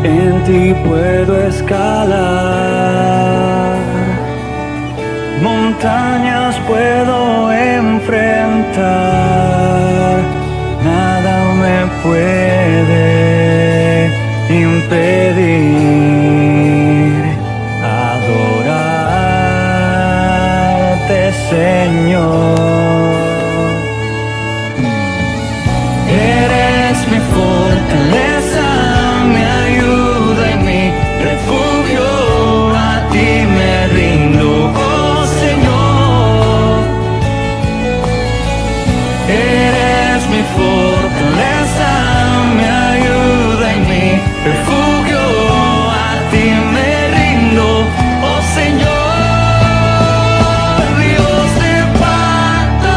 en ti puedo escalar, montañas puedo enfrentar, nada me puede impedir adorarte, Señor. Eres mi fortaleza, mi ayuda y mi refugio, a ti me rindo, oh Señor. Eres mi fortaleza, mi ayuda y mi refugio, a ti me rindo, oh Señor. Dios de pactos,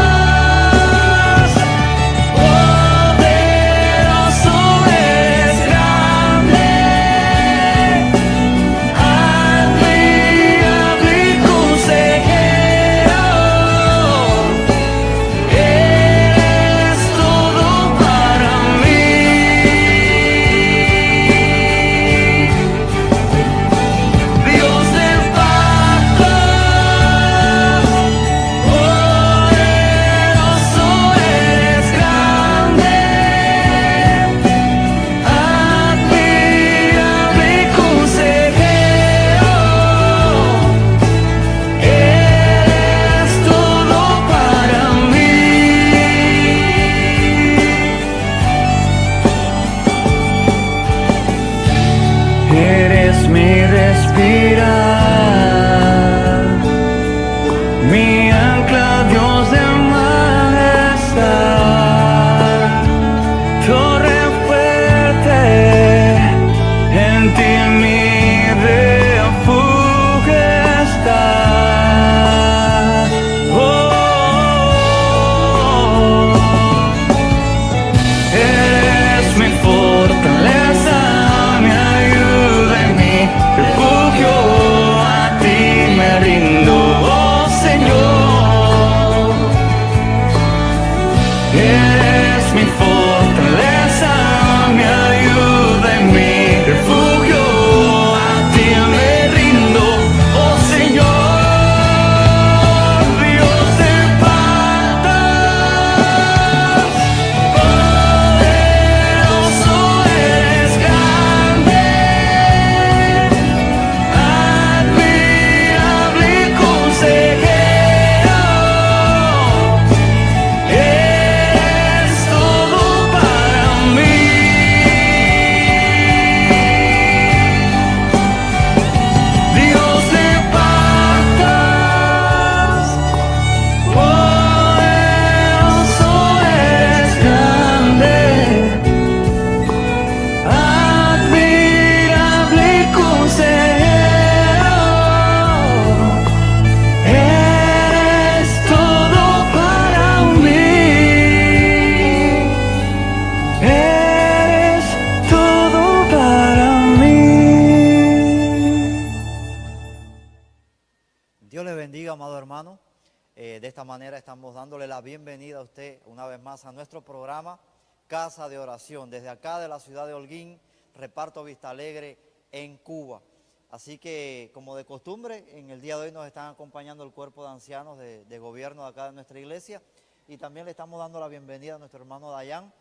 poderoso es grande, admirable y consejero, eres todo para mí. Dios de pactos, poderoso eres grande, admirable y consejero, eres todo para mí. Eres mi respirar, mi ancla, Dios de majestad, torre fuerte, en ti mi refugio está. Eres mi fortaleza, mi ayuda y mi refugio, a ti me rindo, oh Señor. Eres mi fortaleza, mi ayuda y mi refugio, a ti me rindo, oh Señor. Dios de pactos, poderoso eres grande, admirable y consejero, eres todo para mí. Dios de pactos, poderoso eres grande, admirable y consejero, eres todo para mí. Eres todo para mí. Dios le bendiga, amado hermano. De esta manera estamos dándole la bienvenida a usted una vez más a nuestro programa Casa de Oración, desde acá de la ciudad de Holguín, reparto Vista Alegre, en Cuba. Así que, como de costumbre, en el día de hoy nos están acompañando el cuerpo de ancianos de gobierno de acá de nuestra iglesia, y también le estamos dando la bienvenida a nuestro hermano Dayan,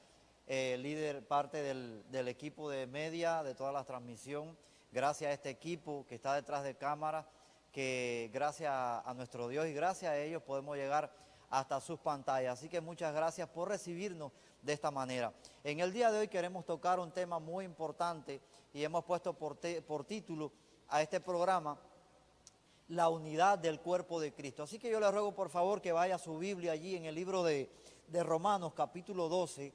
líder, parte del equipo de media, de toda la transmisión. Gracias a este equipo que está detrás de cámara, que gracias a nuestro Dios y gracias a ellos podemos llegar hasta sus pantallas. Así que muchas gracias por recibirnos de esta manera. En el día de hoy queremos tocar un tema muy importante y hemos puesto por título a este programa la unidad del cuerpo de Cristo. Así que yo le ruego por favor que vaya a su Biblia allí en el libro de Romanos capítulo 12.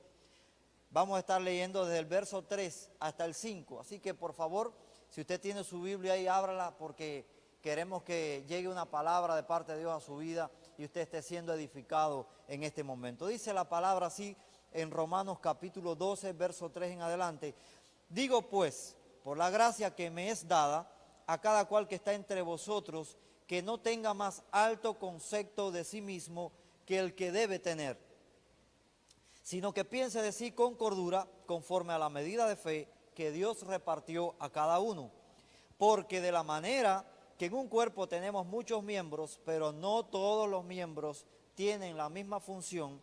Vamos a estar leyendo desde el verso 3 hasta el 5. Así que por favor, si usted tiene su Biblia ahí, ábrala, porque queremos que llegue una palabra de parte de Dios a su vida y usted esté siendo edificado en este momento. Dice la palabra así en Romanos capítulo 12, verso 3 en adelante. Digo pues, por la gracia que me es dada, a cada cual que está entre vosotros, que no tenga más alto concepto de sí mismo que el que debe tener, sino que piense de sí con cordura, conforme a la medida de fe que Dios repartió a cada uno. Porque de la manera que en un cuerpo tenemos muchos miembros, pero no todos los miembros tienen la misma función,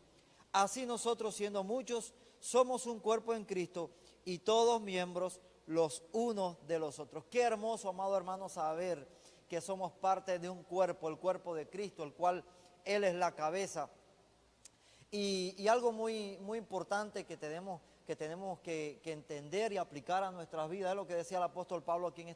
así nosotros, siendo muchos, somos un cuerpo en Cristo y todos miembros los unos de los otros. Qué hermoso, amado hermano, saber que somos parte de un cuerpo, el cuerpo de Cristo, el cual Él es la cabeza. Y algo muy importante que tenemos que entender y aplicar a nuestras vidas, es lo que decía el apóstol Pablo aquí en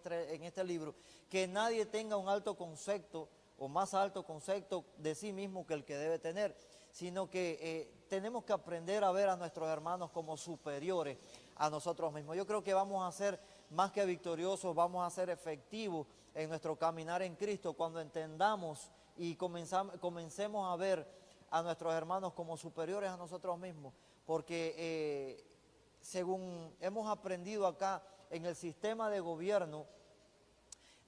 este libro, que nadie tenga un alto concepto o más alto concepto de sí mismo que el que debe tener, sino que tenemos que aprender a ver a nuestros hermanos como superiores a nosotros mismos. Yo creo que vamos a ser más que victoriosos, vamos a ser efectivos en nuestro caminar en Cristo cuando entendamos y comencemos a ver a nuestros hermanos como superiores a nosotros mismos, porque según hemos aprendido acá en el sistema de gobierno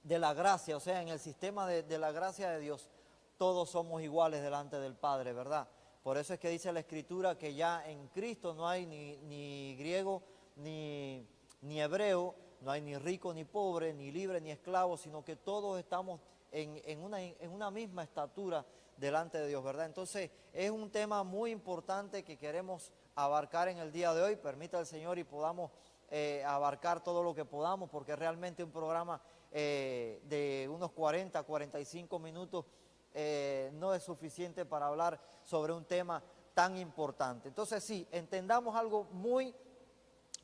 de la gracia, o sea, en el sistema de la gracia de Dios, todos somos iguales delante del Padre, ¿verdad? Por eso es que dice la Escritura que ya en Cristo no hay ni griego ni hebreo, no hay ni rico ni pobre, ni libre ni esclavo, sino que todos estamos en una misma estatura delante de Dios, ¿verdad? Entonces es un tema muy importante que queremos abarcar en el día de hoy. Permita el Señor y podamos abarcar todo lo que podamos, porque realmente un programa de unos 40, 45 minutos no es suficiente para hablar sobre un tema tan importante. Entonces sí, entendamos algo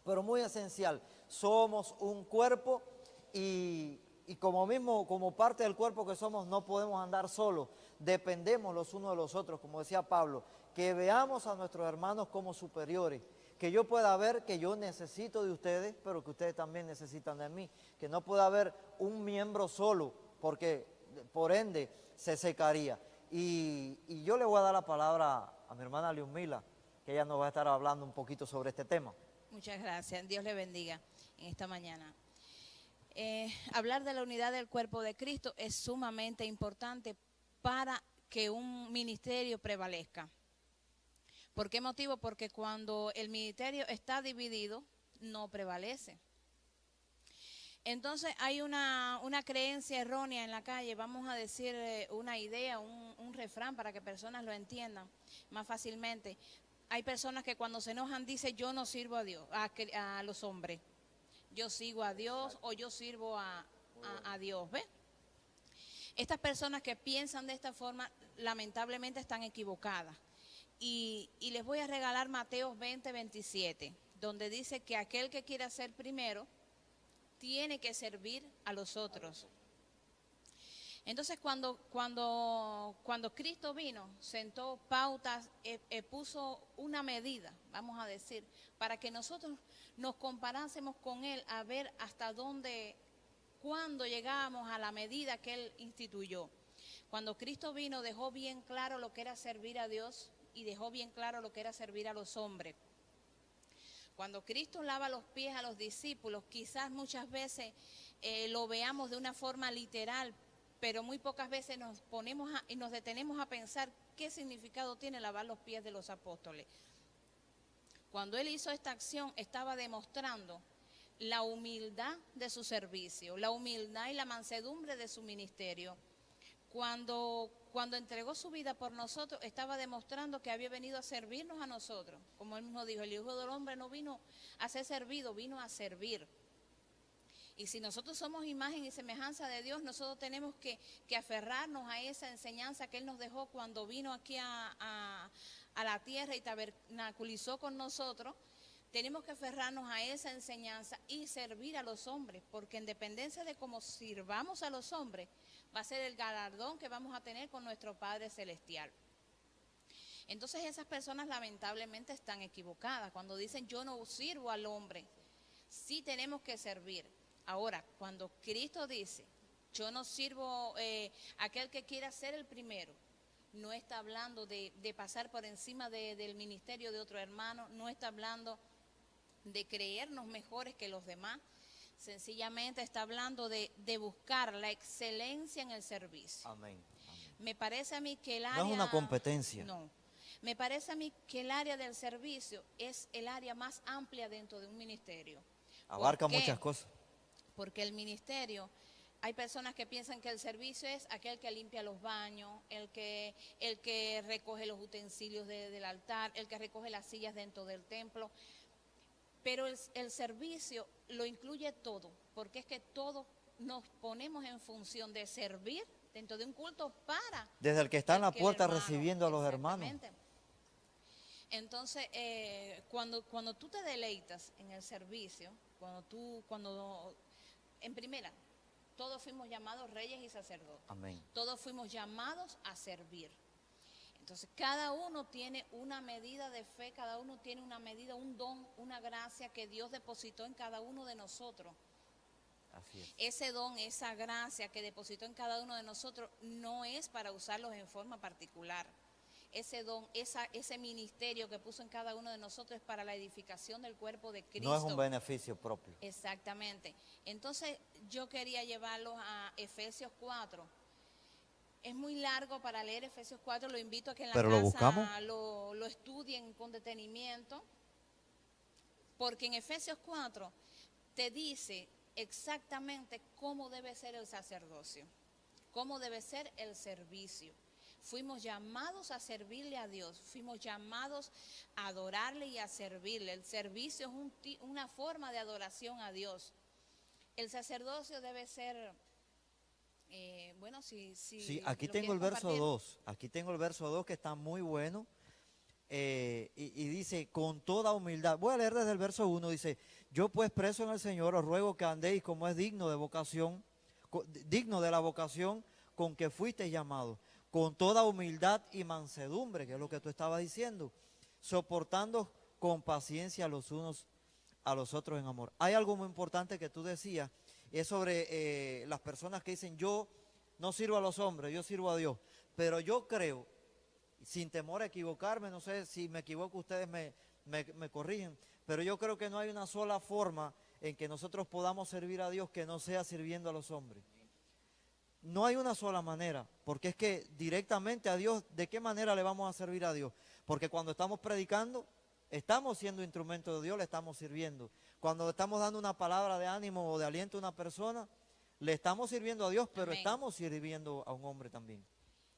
pero muy esencial. Somos un cuerpo y como parte del cuerpo que somos, no podemos andar solos, dependemos los unos de los otros, como decía Pablo, que veamos a nuestros hermanos como superiores, que yo pueda ver que yo necesito de ustedes, pero que ustedes también necesitan de mí, que no pueda haber un miembro solo, porque por ende se secaría. Y yo le voy a dar la palabra a mi hermana Liumila, que ella nos va a estar hablando un poquito sobre este tema. Muchas gracias. Dios le bendiga en esta mañana. Hablar de la unidad del cuerpo de Cristo es sumamente importante para que un ministerio prevalezca. ¿Por qué motivo? Porque cuando el ministerio está dividido, no prevalece. Entonces hay una creencia errónea en la calle, vamos a decir una idea, un refrán para que personas lo entiendan más fácilmente. Hay personas que cuando se enojan dicen yo no sirvo a Dios, a los hombres. Yo sigo a Dios o yo sirvo a Dios, ¿ves? Estas personas que piensan de esta forma lamentablemente están equivocadas. Y les voy a regalar Mateo 20:27, donde dice que aquel que quiera ser primero tiene que servir a los otros. Entonces cuando Cristo vino, sentó pautas, puso una medida, vamos a decir, para que nosotros nos comparásemos con Él, a ver hasta dónde, cuándo llegábamos a la medida que Él instituyó. Cuando Cristo vino, dejó bien claro lo que era servir a Dios y dejó bien claro lo que era servir a los hombres. Cuando Cristo lava los pies a los discípulos, quizás muchas veces lo veamos de una forma literal, pero muy pocas veces nos detenemos a pensar qué significado tiene lavar los pies de los apóstoles. Cuando Él hizo esta acción, estaba demostrando la humildad de su servicio, la humildad y la mansedumbre de su ministerio. Cuando entregó su vida por nosotros, estaba demostrando que había venido a servirnos a nosotros. Como Él mismo dijo, el Hijo del Hombre no vino a ser servido, vino a servir. Y si nosotros somos imagen y semejanza de Dios, nosotros tenemos que aferrarnos a esa enseñanza que Él nos dejó cuando vino aquí a la tierra y tabernaculizó con nosotros. Tenemos que aferrarnos a esa enseñanza y servir a los hombres, porque en dependencia de cómo sirvamos a los hombres, va a ser el galardón que vamos a tener con nuestro Padre Celestial. Entonces esas personas lamentablemente están equivocadas cuando dicen yo no sirvo al hombre. Sí tenemos que servir. Ahora, cuando Cristo dice yo no sirvo aquel que quiera ser el primero, no está hablando de pasar por encima del ministerio de otro hermano, no está hablando de creernos mejores que los demás, sencillamente está hablando de buscar la excelencia en el servicio. Amén. Me parece a mí que el área... No es una competencia. No. Me parece a mí que el área del servicio es el área más amplia dentro de un ministerio, Abarca qué? muchas cosas. Porque el ministerio, hay personas que piensan que el servicio es aquel que limpia los baños, el que recoge los utensilios del altar, el que recoge las sillas dentro del templo. Pero el servicio lo incluye todo, porque es que todos nos ponemos en función de servir dentro de un culto para Desde el que está en la que el puerta hermano, recibiendo a los hermanos. exactamente. Entonces, cuando tú te deleitas en el servicio, en primera, todos fuimos llamados reyes y sacerdotes. Amén. Todos fuimos llamados a servir. Entonces, cada uno tiene una medida de fe, cada uno tiene una medida, un don, una gracia que Dios depositó en cada uno de nosotros. Así es. Ese don, esa gracia que depositó en cada uno de nosotros no es para usarlos en forma particular. Ese don, ese ministerio que puso en cada uno de nosotros es para la edificación del cuerpo de Cristo. No es un beneficio propio. Exactamente. Entonces, yo quería llevarlos a Efesios 4. Es muy largo para leer Efesios 4, lo invito a que en la Pero lo casa buscamos. lo estudien con detenimiento, porque en Efesios 4 te dice exactamente cómo debe ser el sacerdocio, cómo debe ser el servicio. Fuimos llamados a servirle a Dios, fuimos llamados a adorarle y a servirle. El servicio es una forma de adoración a Dios. El sacerdocio debe ser... bueno, Sí, aquí tengo el verso 2. Aquí tengo el verso 2 que está muy bueno. Y dice, con toda humildad. Voy a leer desde el verso 1. Dice, yo pues preso en el Señor os ruego que andéis como es digno de vocación, digno de la vocación con que fuisteis llamados, con toda humildad y mansedumbre, que es lo que tú estabas diciendo, soportando con paciencia los unos a los otros en amor. Hay algo muy importante que tú decías, es sobre las personas que dicen, yo no sirvo a los hombres, yo sirvo a Dios. Pero yo creo, sin temor a equivocarme, no sé si me equivoco, ustedes me corrigen, pero yo creo que no hay una sola forma en que nosotros podamos servir a Dios que no sea sirviendo a los hombres. No hay una sola manera, porque es que directamente a Dios, ¿de qué manera le vamos a servir a Dios? Porque cuando estamos predicando, estamos siendo instrumentos de Dios, le estamos sirviendo. Cuando estamos dando una palabra de ánimo o de aliento a una persona, le estamos sirviendo a Dios, pero Amén. estamos sirviendo a un hombre también.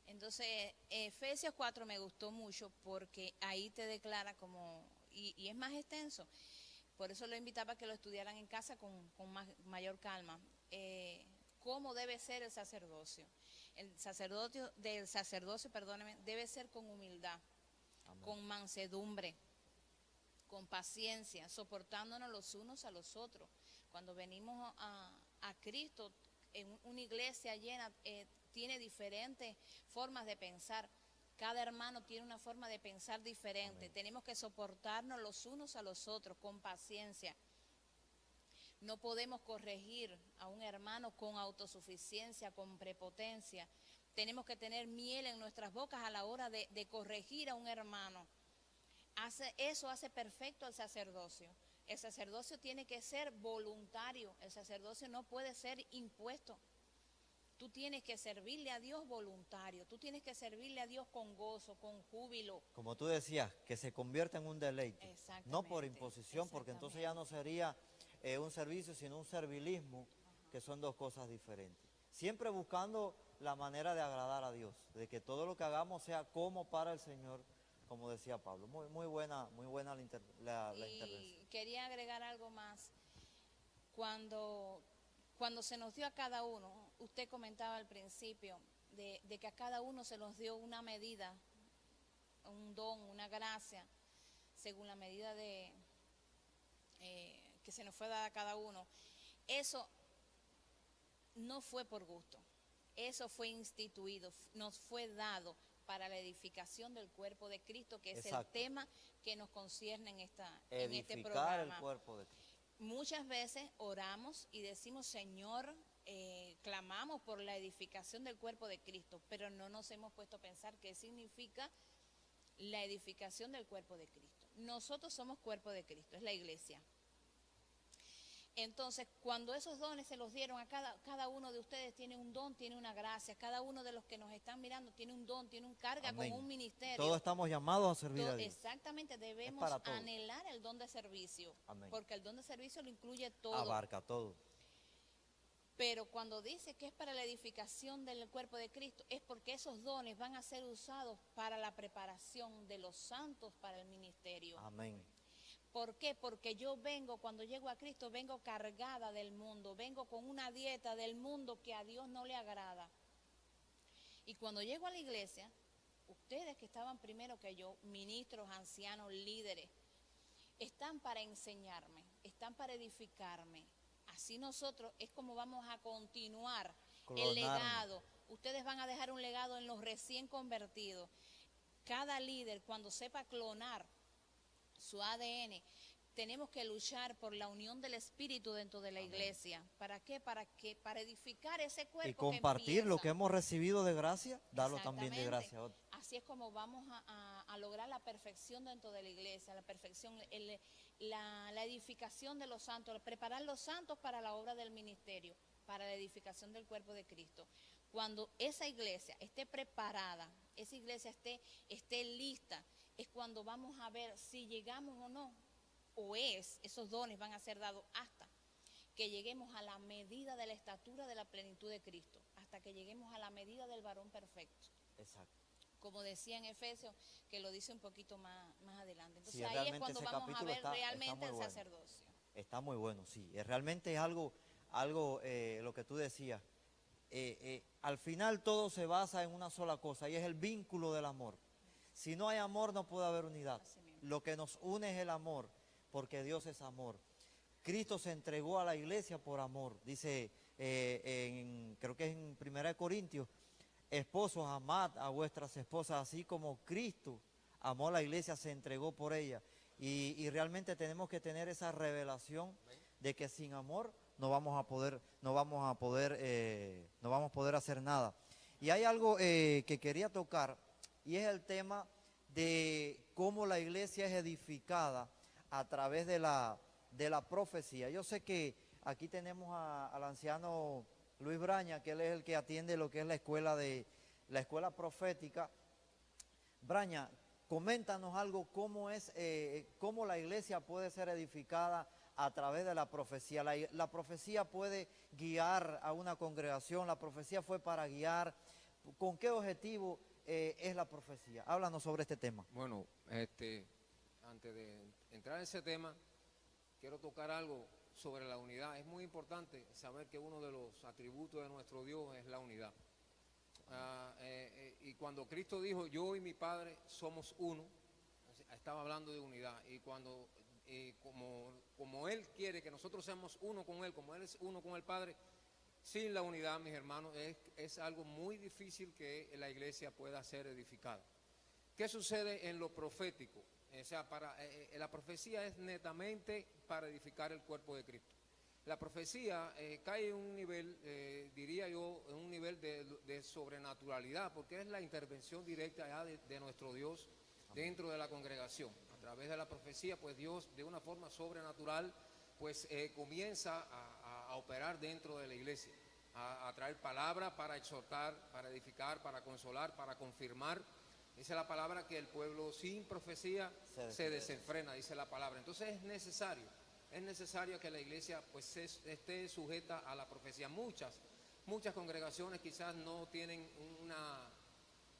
Entonces, Efesios 4 me gustó mucho porque ahí te declara y es más extenso. Por eso lo invitaba a que lo estudiaran en casa con mayor calma. Cómo debe ser el sacerdocio. El sacerdocio, perdóneme, debe ser con humildad, Amén. con mansedumbre, con paciencia, soportándonos los unos a los otros. Cuando venimos a Cristo, en una iglesia llena, tiene diferentes formas de pensar. Cada hermano tiene una forma de pensar diferente. Amén. Tenemos que soportarnos los unos a los otros con paciencia. No podemos corregir a un hermano con autosuficiencia, con prepotencia. Tenemos que tener miel en nuestras bocas a la hora de corregir a un hermano. Eso hace perfecto al sacerdocio. El sacerdocio tiene que ser voluntario. El sacerdocio no puede ser impuesto. Tú tienes que servirle a Dios voluntario. Tú tienes que servirle a Dios con gozo, con júbilo. Como tú decías, que se convierta en un deleite. Exactamente. No por imposición, porque entonces ya no sería un servicio, sino un servilismo, que son dos cosas diferentes. Siempre buscando la manera de agradar a Dios, de que todo lo que hagamos sea como para el Señor, como decía Pablo. Muy buena la intervención. Quería agregar algo más. Cuando se nos dio a cada uno, usted comentaba al principio, de que a cada uno se nos dio una medida, un don, una gracia, según la medida que se nos fue dada a cada uno. Eso no fue por gusto, eso fue instituido, nos fue dado para la edificación del cuerpo de Cristo, que es Exacto. el tema que nos concierne en este Edificar programa. el cuerpo de Cristo. Muchas veces oramos y decimos, Señor, clamamos por la edificación del cuerpo de Cristo, pero no nos hemos puesto a pensar qué significa la edificación del cuerpo de Cristo. Nosotros somos cuerpo de Cristo, es la iglesia. Entonces, cuando esos dones se los dieron a cada uno de ustedes, tiene un don, tiene una gracia. Cada uno de los que nos están mirando tiene un don, tiene un carga Amén. con un ministerio. Todos estamos llamados a servir a Dios. Exactamente, debemos para todos. anhelar el don de servicio. Amén. Porque el don de servicio lo incluye todo. Abarca todo. Pero cuando dice que es para la edificación del cuerpo de Cristo, es porque esos dones van a ser usados para la preparación de los santos para el ministerio. Amén. ¿Por qué? Porque yo vengo, cuando llego a Cristo, vengo cargada del mundo, vengo con una dieta del mundo que a Dios no le agrada. Y cuando llego a la iglesia, ustedes que estaban primero que yo, ministros, ancianos, líderes, están para enseñarme, están para edificarme. Así nosotros es como vamos a continuar el legado. Ustedes van a dejar un legado en los recién convertidos. Cada líder, cuando sepa clonar su ADN, tenemos que luchar por la unión del espíritu dentro de la iglesia. ¿Para qué? Para edificar ese cuerpo. Y compartir lo que hemos recibido de gracia, darlo también de gracia a otros. Así es como vamos a lograr la perfección dentro de la iglesia, la perfección, la edificación de los santos, preparar los santos para la obra del ministerio, para la edificación del cuerpo de Cristo. Cuando esa iglesia esté preparada, esa iglesia esté lista, es cuando vamos a ver si llegamos o no, esos dones van a ser dados hasta que lleguemos a la medida de la estatura de la plenitud de Cristo, hasta que lleguemos a la medida del varón perfecto. Exacto. Como decía en Efesios, que lo dice un poquito más adelante. Entonces Sí, ahí es cuando vamos a ver está realmente muy el bueno. sacerdocio. Está muy bueno, sí. Realmente es algo lo que tú decías. Al final todo se basa en una sola cosa y es el vínculo del amor. Si no hay amor no puede haber unidad. Lo que nos une es el amor, porque Dios es amor. Cristo se entregó a la iglesia por amor. Dice, creo que es en 1 Corintios, esposos, amad a vuestras esposas, así como Cristo amó a la iglesia, se entregó por ella. Y realmente tenemos que tener esa revelación de que sin amor no vamos a poder hacer nada. Y hay algo que quería tocar, y es el tema de cómo la iglesia es edificada a través de la profecía. Yo sé que aquí tenemos al anciano Luis Braña, que él es el que atiende lo que es la escuela profética. Braña, coméntanos algo, cómo la iglesia puede ser edificada a través de la profecía. La profecía puede guiar a una congregación, la profecía fue para guiar. ¿Con qué objetivo es la profecía? Háblanos sobre este tema. Bueno, antes de entrar en ese tema, quiero tocar algo sobre la unidad. Es muy importante saber que uno de los atributos de nuestro Dios es la unidad. Y cuando Cristo dijo, yo y mi Padre somos uno, estaba hablando de unidad. Y como Él quiere que nosotros seamos uno con Él, como Él es uno con el Padre, sin la unidad, mis hermanos, es algo muy difícil que la iglesia pueda ser edificada. ¿Qué sucede en lo profético? O sea, la profecía es netamente para edificar el cuerpo de Cristo. La profecía cae en un nivel, diría yo, en un nivel de sobrenaturalidad, porque es la intervención directa ya de nuestro Dios dentro de la congregación. A través de la profecía, pues Dios, de una forma sobrenatural, pues comienza a operar dentro de la iglesia, a traer palabra para exhortar, para edificar, para consolar, para confirmar. Dice la palabra que el pueblo sin profecía se desenfrena, dice la palabra. Entonces es necesario que la iglesia pues esté sujeta a la profecía. Muchas congregaciones quizás no tienen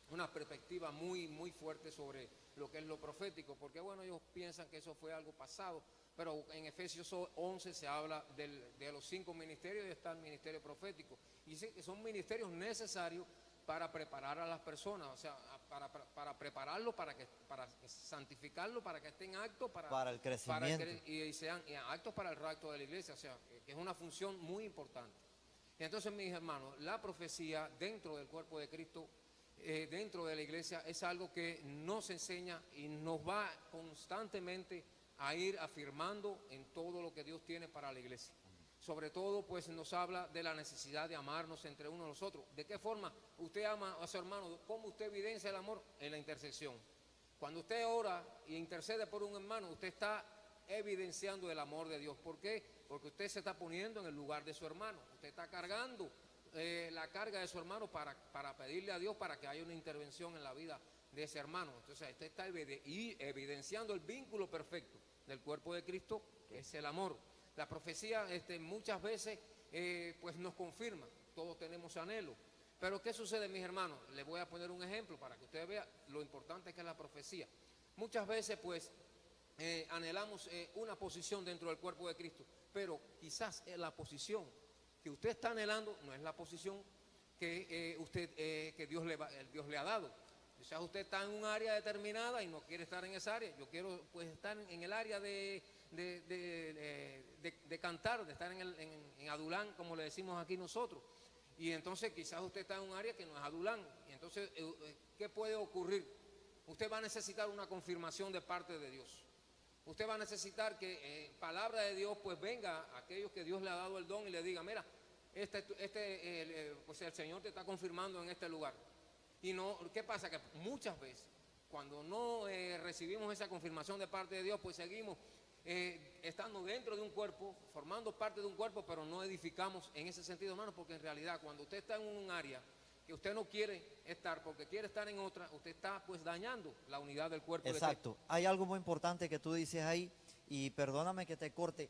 una perspectiva muy fuerte sobre lo que es lo profético, porque bueno, ellos piensan que eso fue algo pasado, pero en Efesios 11 se habla de los 5 ministerios y está el ministerio profético, y dice que son ministerios necesarios para preparar a las personas, o sea, para prepararlo, para santificarlo, para que estén aptos para el crecimiento y sean aptos para el rapto de la iglesia, o sea, que es una función muy importante. Y entonces, mis hermanos, la profecía dentro del cuerpo de Cristo, dentro de la iglesia, es algo que nos enseña y nos va constantemente a ir afirmando en todo lo que Dios tiene para la iglesia. Sobre todo, pues nos habla de la necesidad de amarnos entre unos y los otros. ¿De qué forma usted ama a su hermano? ¿Cómo usted evidencia el amor? En la intercesión. Cuando usted ora y intercede por un hermano, usted está evidenciando el amor de Dios. ¿Por qué? Porque usted se está poniendo en el lugar de su hermano. Usted está cargando la carga de su hermano para pedirle a Dios para que haya una intervención en la vida de ese hermano. Entonces usted está evidenciando el vínculo perfecto del cuerpo de Cristo, que es el amor. La profecía muchas veces pues nos confirma, todos tenemos anhelo. Pero ¿qué sucede, mis hermanos? Les voy a poner un ejemplo para que ustedes vean lo importante que es la profecía. Muchas veces pues anhelamos una posición dentro del cuerpo de Cristo, pero quizás la posición que usted está anhelando no es la posición que Dios le ha dado. Quizás usted está en un área determinada y no quiere estar en esa área. Yo quiero pues estar en el área de cantar, de estar en Adulán, como le decimos aquí nosotros. Y entonces quizás usted está en un área que no es Adulán. Y entonces, ¿qué puede ocurrir? Usted va a necesitar una confirmación de parte de Dios. Usted va a necesitar que palabra de Dios pues venga a aquellos que Dios le ha dado el don y le diga, mira, pues el Señor te está confirmando en este lugar. Y no, ¿qué pasa? Que muchas veces cuando no recibimos esa confirmación de parte de Dios, pues seguimos estando dentro de un cuerpo, formando parte de un cuerpo, pero no edificamos en ese sentido, hermano, porque en realidad cuando usted está en un área que usted no quiere estar, porque quiere estar en otra, usted está pues dañando la unidad del cuerpo. Exacto. Hay algo muy importante que tú dices ahí, y perdóname que te corte,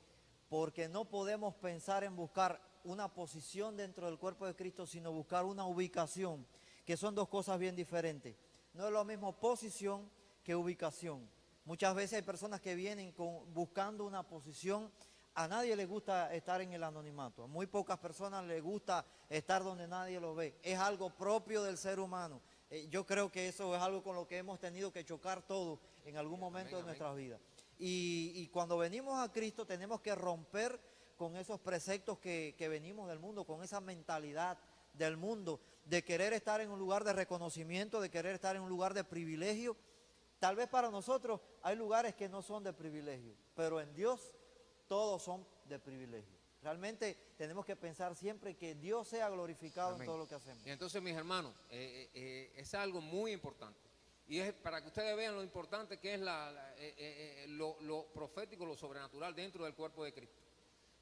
porque no podemos pensar en buscar una posición dentro del cuerpo de Cristo, sino buscar una ubicación, que son dos cosas bien diferentes. No es lo mismo posición que ubicación. Muchas veces hay personas que vienen buscando una posición. A nadie le gusta estar en el anonimato. A muy pocas personas les gusta estar donde nadie lo ve. Es algo propio del ser humano. Yo creo que eso es algo con lo que hemos tenido que chocar todos en algún momento de nuestras vidas. Y cuando venimos a Cristo tenemos que romper con esos preceptos que venimos del mundo, con esa mentalidad del mundo, de querer estar en un lugar de reconocimiento, de querer estar en un lugar de privilegio. Tal vez para nosotros hay lugares que no son de privilegio, pero en Dios todos son de privilegio. Realmente tenemos que pensar siempre que Dios sea glorificado. Amén. En todo lo que hacemos. Y entonces, mis hermanos, es algo muy importante. Y es para que ustedes vean lo importante que es lo profético, lo sobrenatural dentro del cuerpo de Cristo.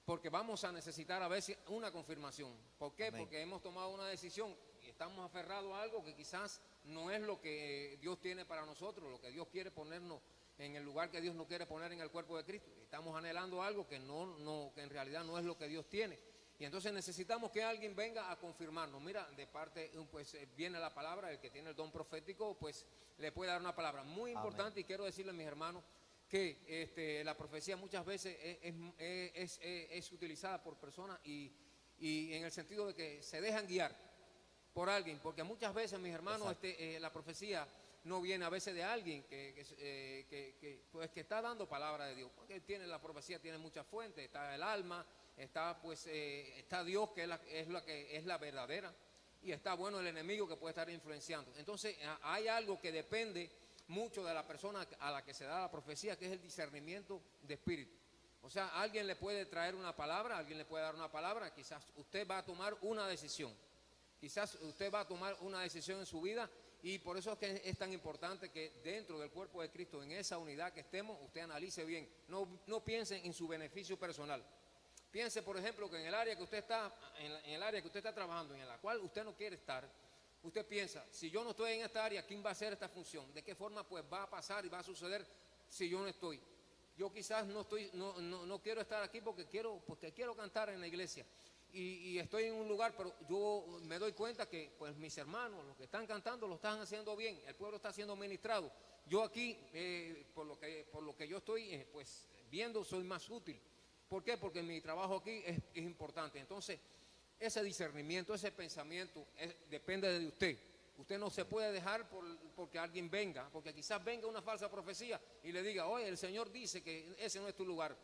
Porque vamos a necesitar a veces una confirmación. ¿Por qué? Amén. Porque hemos tomado una decisión y estamos aferrados a algo que quizás no es lo que Dios tiene para nosotros, lo que Dios quiere ponernos en el lugar que Dios nos quiere poner en el cuerpo de Cristo. Estamos anhelando algo que que en realidad no es lo que Dios tiene. Y entonces necesitamos que alguien venga a confirmarnos. Mira, de parte, pues viene la palabra, el que tiene el don profético, pues le puede dar una palabra muy importante. Amén. Y quiero decirles, mis hermanos, que la profecía muchas veces es utilizada por personas y en el sentido de que se dejan guiar por alguien, porque muchas veces, mis hermanos, la profecía no viene a veces de alguien pues, que está dando palabra de Dios, porque la profecía tiene muchas fuentes. Está el alma, está Dios, que es la verdadera, y está el enemigo que puede estar influenciando. Entonces hay algo que depende mucho de la persona a la que se da la profecía, que es el discernimiento de espíritu. O sea, alguien le puede traer una palabra, alguien le puede dar una palabra, quizás usted va a tomar una decisión. Quizás usted va a tomar una decisión en su vida, y por eso es que es tan importante que dentro del cuerpo de Cristo, en esa unidad que estemos, usted analice bien. No piense en su beneficio personal. Piense, por ejemplo, que en el área que usted está, en el área que usted está trabajando, en la cual usted no quiere estar, usted piensa, si yo no estoy en esta área, ¿quién va a hacer esta función? ¿De qué forma pues va a pasar y va a suceder si yo no estoy? Yo quizás no quiero estar aquí porque quiero cantar en la iglesia. Y estoy en un lugar, pero yo me doy cuenta que pues mis hermanos, los que están cantando, lo están haciendo bien, el pueblo está siendo ministrado. Yo aquí, por lo que yo estoy pues viendo, soy más útil. ¿Por qué? Porque mi trabajo aquí es importante. Entonces, ese discernimiento, ese pensamiento depende de usted. Usted no se puede dejar porque alguien venga, porque quizás venga una falsa profecía y le diga, oye, el Señor dice que ese no es tu lugar.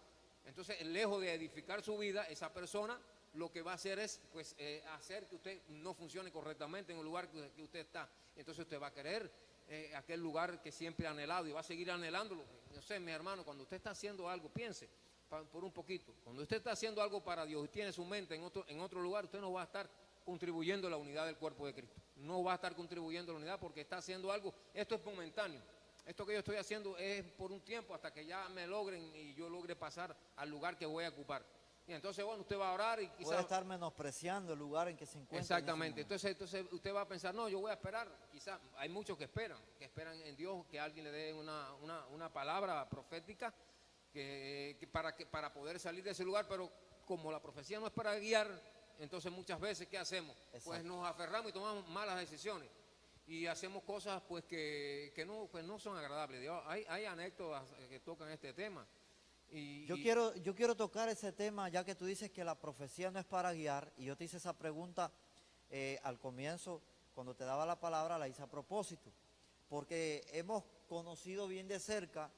Entonces, lejos de edificar su vida, esa persona lo que va a hacer es pues hacer que usted no funcione correctamente en el lugar que usted está. Entonces usted va a querer aquel lugar que siempre ha anhelado y va a seguir anhelándolo. No sé, mi hermano, cuando usted está haciendo algo, piense por un poquito. Cuando usted está haciendo algo para Dios y tiene su mente en otro lugar, usted no va a estar contribuyendo a la unidad del cuerpo de Cristo. No va a estar contribuyendo a la unidad porque está haciendo algo. Esto es momentáneo. esto que yo estoy haciendo es por un tiempo hasta que ya me logren y yo logre pasar al lugar que voy a ocupar. Y entonces, bueno, usted va a orar y Puede quizás... estar menospreciando el lugar en que se encuentra. Exactamente, entonces usted va a pensar, no, yo voy a esperar, quizás hay muchos que esperan en Dios que alguien le dé una palabra profética para poder salir de ese lugar, pero como la profecía no es para guiar, entonces muchas veces, ¿qué hacemos? Pues Exacto. nos aferramos y tomamos malas decisiones y hacemos cosas pues que no son agradables. Hay anécdotas que tocan este tema. Yo quiero tocar ese tema, ya que tú dices que la profecía no es para guiar, y yo te hice esa pregunta al comienzo, cuando te daba la palabra, la hice a propósito, porque hemos conocido bien de cerca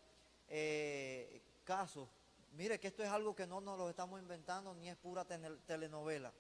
casos. Mire que esto es algo que no nos lo estamos inventando, ni es pura telenovela.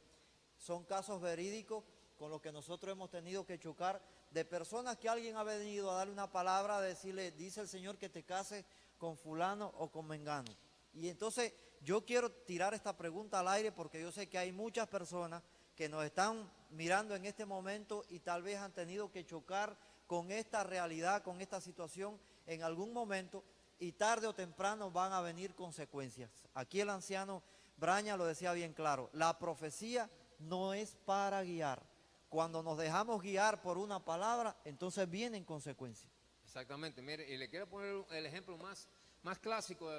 Son casos verídicos con los que nosotros hemos tenido que chocar, de personas que alguien ha venido a darle una palabra, a decirle, dice el Señor que te cases con fulano o con mengano. Y entonces yo quiero tirar esta pregunta al aire porque yo sé que hay muchas personas que nos están mirando en este momento y tal vez han tenido que chocar con esta realidad, con esta situación en algún momento, y tarde o temprano van a venir consecuencias. Aquí el anciano Braña lo decía bien claro, la profecía no es para guiar. Cuando nos dejamos guiar por una palabra, entonces vienen consecuencias. Exactamente, mire, y le quiero poner el ejemplo más clásico,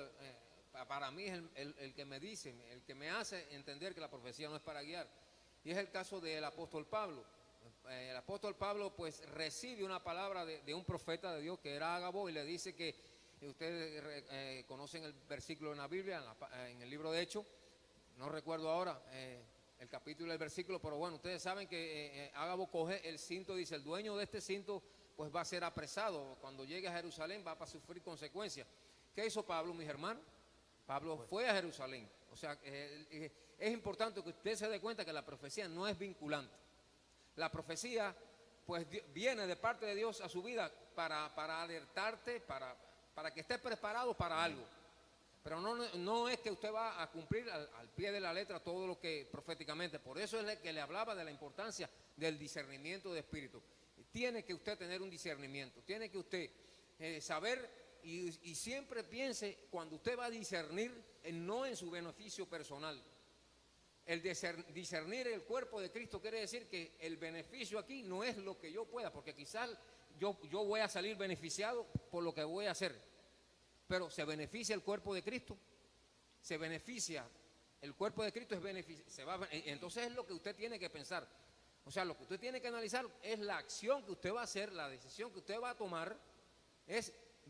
para mí es el que me dice, el que me hace entender que la profecía no es para guiar, y es el caso del apóstol Pablo. El apóstol Pablo pues recibe una palabra de un profeta de Dios que era Ágabo, y le dice que, ustedes conocen el versículo en la Biblia, en el libro de Hechos, no recuerdo ahora el capítulo y el versículo, pero bueno, ustedes saben que Ágabo coge el cinto, dice, el dueño de este cinto pues va a ser apresado, cuando llegue a Jerusalén va a sufrir consecuencias. ¿Qué hizo Pablo, mis hermanos? Pablo fue a Jerusalén. O sea, es importante que usted se dé cuenta que la profecía no es vinculante. La profecía pues viene de parte de Dios a su vida para alertarte, para que estés preparado para algo. Pero no es que usted va a cumplir al pie de la letra todo lo que proféticamente. Por eso es que le hablaba de la importancia del discernimiento de espíritu. Tiene que usted tener un discernimiento, tiene que usted saber y siempre piense cuando usted va a discernir, no en su beneficio personal. El discernir el cuerpo de Cristo quiere decir que el beneficio aquí no es lo que yo pueda, porque quizás yo voy a salir beneficiado por lo que voy a hacer, pero ¿se beneficia el cuerpo de Cristo? ¿Se beneficia? El cuerpo de Cristo entonces es lo que usted tiene que pensar. O sea, lo que usted tiene que analizar es la acción que usted va a hacer, la decisión que usted va a tomar,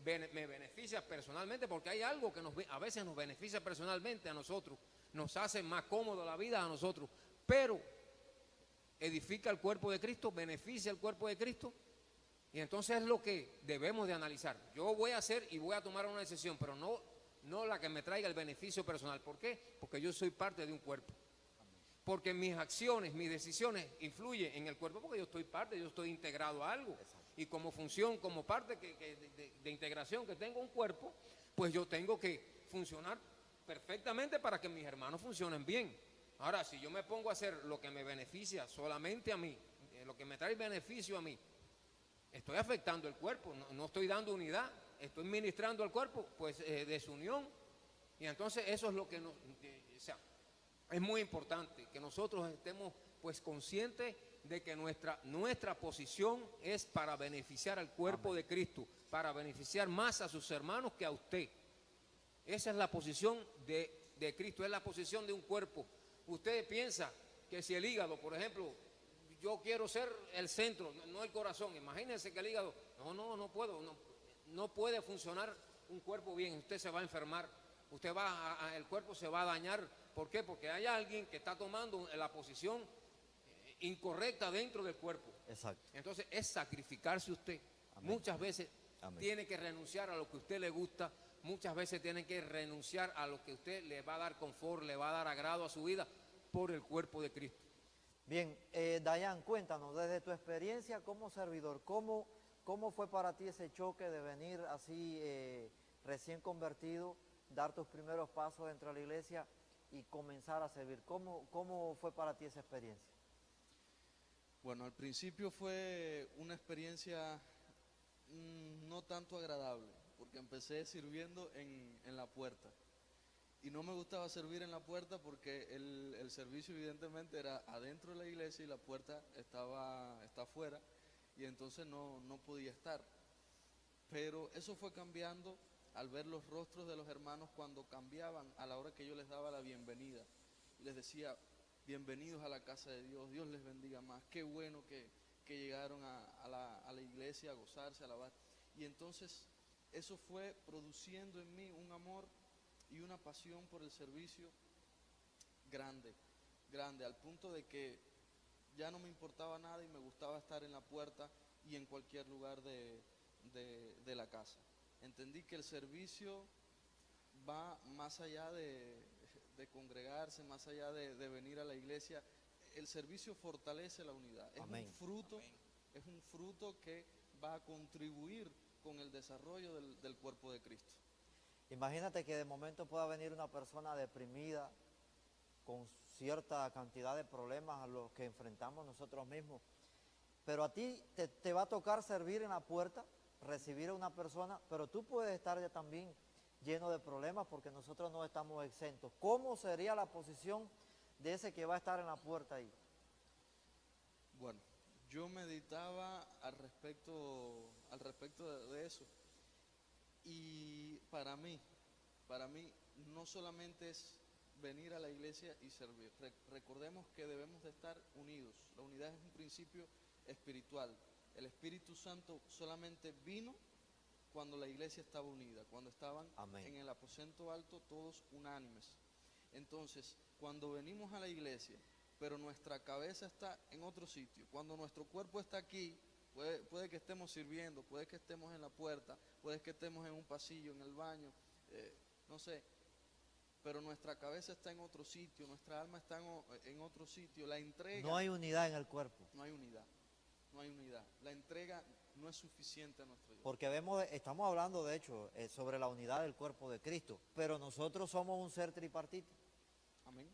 me beneficia personalmente, porque hay algo que a veces nos beneficia personalmente a nosotros, nos hace más cómodo la vida a nosotros, pero edifica el cuerpo de Cristo, beneficia el cuerpo de Cristo, y entonces es lo que debemos de analizar. Yo voy a hacer y voy a tomar una decisión, pero no la que me traiga el beneficio personal. ¿Por qué? Porque yo soy parte de un cuerpo. Porque mis acciones, mis decisiones influyen en el cuerpo, porque yo estoy integrado a algo. Y como función, como parte de integración que tengo un cuerpo, pues yo tengo que funcionar perfectamente para que mis hermanos funcionen bien. Ahora, si yo me pongo a hacer lo que me beneficia solamente a mí, lo que me trae beneficio a mí, estoy afectando el cuerpo, no estoy dando unidad, estoy ministrando al cuerpo, pues desunión. Y entonces eso es lo que es muy importante que nosotros estemos pues conscientes de que nuestra posición es para beneficiar al cuerpo de Cristo, para beneficiar más a sus hermanos que a usted. Esa es la posición de Cristo, es la posición de un cuerpo. Usted piensa que si el hígado, por ejemplo, yo quiero ser el centro, no el corazón, imagínense que el hígado, no puede funcionar un cuerpo bien, usted se va a enfermar, el cuerpo se va a dañar. ¿Por qué? Porque hay alguien que está tomando la posición incorrecta dentro del cuerpo. Exacto. Entonces es sacrificarse usted. Amén. Muchas veces Amén. Tiene que renunciar a lo que a usted le gusta, muchas veces tiene que renunciar a lo que a usted le va a dar confort, le va a dar agrado a su vida por el cuerpo de Cristo. Bien, Dayan, cuéntanos, desde tu experiencia como servidor, ¿cómo fue para ti ese choque de venir así recién convertido, dar tus primeros pasos dentro de la iglesia y comenzar a servir? ¿Cómo fue para ti esa experiencia? Bueno, al principio fue una experiencia no tanto agradable, porque empecé sirviendo en la puerta. Y no me gustaba servir en la puerta porque el servicio evidentemente era adentro de la iglesia y la puerta está afuera, y entonces no podía estar. Pero eso fue cambiando al ver los rostros de los hermanos cuando cambiaban a la hora que yo les daba la bienvenida. Y les decía, bienvenidos a la casa de Dios, Dios les bendiga más, qué bueno que llegaron a la iglesia a gozarse, a alabar. Y entonces eso fue produciendo en mí un amor y una pasión por el servicio grande, al punto de que ya no me importaba nada y me gustaba estar en la puerta y en cualquier lugar de la casa. Entendí que el servicio va más allá de congregarse, más allá de venir a la iglesia. El servicio fortalece la unidad. Amén. Es un fruto que va a contribuir con el desarrollo del cuerpo de Cristo. Imagínate que de momento pueda venir una persona deprimida, con cierta cantidad de problemas a los que enfrentamos nosotros mismos, pero a ti te va a tocar servir en la puerta, recibir a una persona, pero tú puedes estar ya también lleno de problemas porque nosotros no estamos exentos. ¿Cómo sería la posición de ese que va a estar en la puerta ahí? Bueno, yo meditaba al respecto de eso, y para mí no solamente es venir a la iglesia y servir. Recordemos que debemos de estar unidos. La unidad es un principio espiritual. El Espíritu Santo solamente vino cuando la iglesia estaba unida, cuando estaban Amén. en el aposento alto todos unánimes. Entonces, cuando venimos a la iglesia, pero nuestra cabeza está en otro sitio, cuando nuestro cuerpo está aquí, puede que estemos sirviendo, puede que estemos en la puerta, puede que estemos en un pasillo, en el baño, no sé, pero nuestra cabeza está en otro sitio, nuestra alma está en otro sitio. La entrega, No hay unidad en el cuerpo. no hay unidad. La entrega no es suficiente a nuestro Dios. Porque estamos hablando de hecho sobre la unidad del cuerpo de Cristo, pero nosotros somos un ser tripartito. Amén.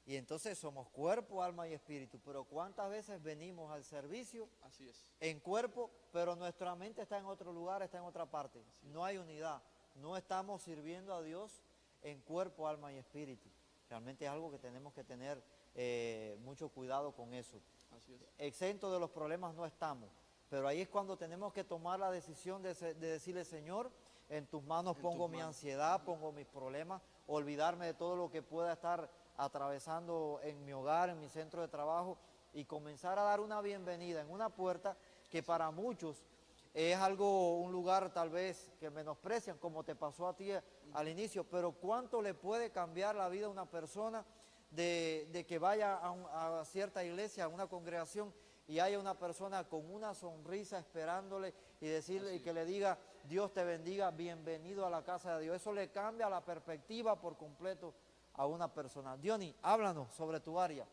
Y entonces somos cuerpo, alma y espíritu. Pero ¿cuántas veces venimos al servicio Así es. en cuerpo, pero nuestra mente está en otro lugar, está en otra parte? No hay unidad. No estamos sirviendo a Dios en cuerpo, alma y espíritu. Realmente es algo que tenemos que tener mucho cuidado con eso. Así es. Exento de los problemas no estamos, pero ahí es cuando tenemos que tomar la decisión de decirle, Señor, en tus manos pongo mi ansiedad, pongo mis problemas, olvidarme de todo lo que pueda estar atravesando en mi hogar, en mi centro de trabajo, y comenzar a dar una bienvenida en una puerta que para muchos es algo, un lugar tal vez que menosprecian, como te pasó a ti al inicio, pero ¿cuánto le puede cambiar la vida a una persona de que vaya a cierta iglesia, a una congregación, y haya una persona con una sonrisa esperándole y decirle, y que le diga, Dios te bendiga, bienvenido a la casa de Dios? Eso le cambia la perspectiva por completo a una persona. Diony, háblanos sobre tu área.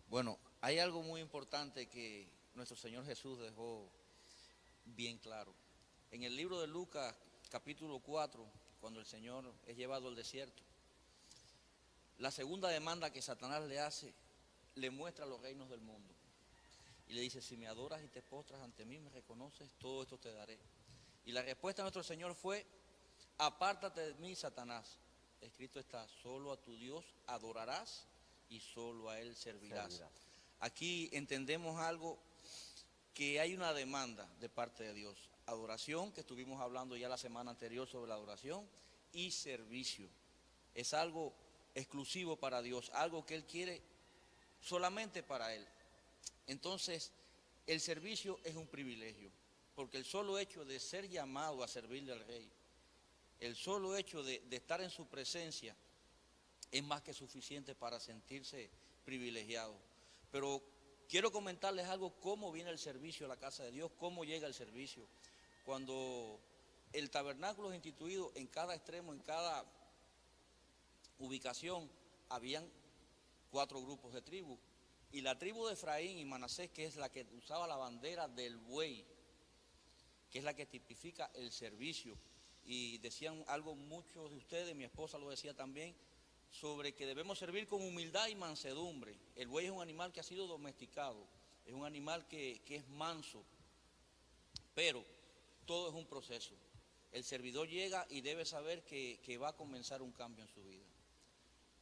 Bueno, hay algo muy importante que nuestro Señor Jesús dejó bien claro. En el libro de Lucas, capítulo 4, cuando el Señor es llevado al desierto, la segunda demanda que Satanás le hace, le muestra los reinos del mundo. Y le dice, si me adoras y te postras ante mí, me reconoces, todo esto te daré. Y la respuesta de nuestro Señor fue, apártate de mí, Satanás. Escrito está, solo a tu Dios adorarás y solo a Él servirás. Aquí entendemos algo, que hay una demanda de parte de Dios. Adoración, que estuvimos hablando ya la semana anterior sobre la adoración, y servicio. Es algo exclusivo para Dios, algo que Él quiere solamente para Él. Entonces, el servicio es un privilegio, porque el solo hecho de ser llamado a servirle al Rey, el solo hecho de estar en su presencia, es más que suficiente para sentirse privilegiado. Pero quiero comentarles algo, cómo viene el servicio a la casa de Dios, cómo llega el servicio. Cuando el tabernáculo es instituido, en cada extremo, en cada ubicación, habían 4 grupos de tribus. Y la tribu de Efraín y Manasés, que es la que usaba la bandera del buey, que es la que tipifica el servicio. Y decían algo muchos de ustedes, mi esposa lo decía también, sobre que debemos servir con humildad y mansedumbre. El buey es un animal que ha sido domesticado, es un animal que es manso, pero todo es un proceso. El servidor llega y debe saber que va a comenzar un cambio en su vida.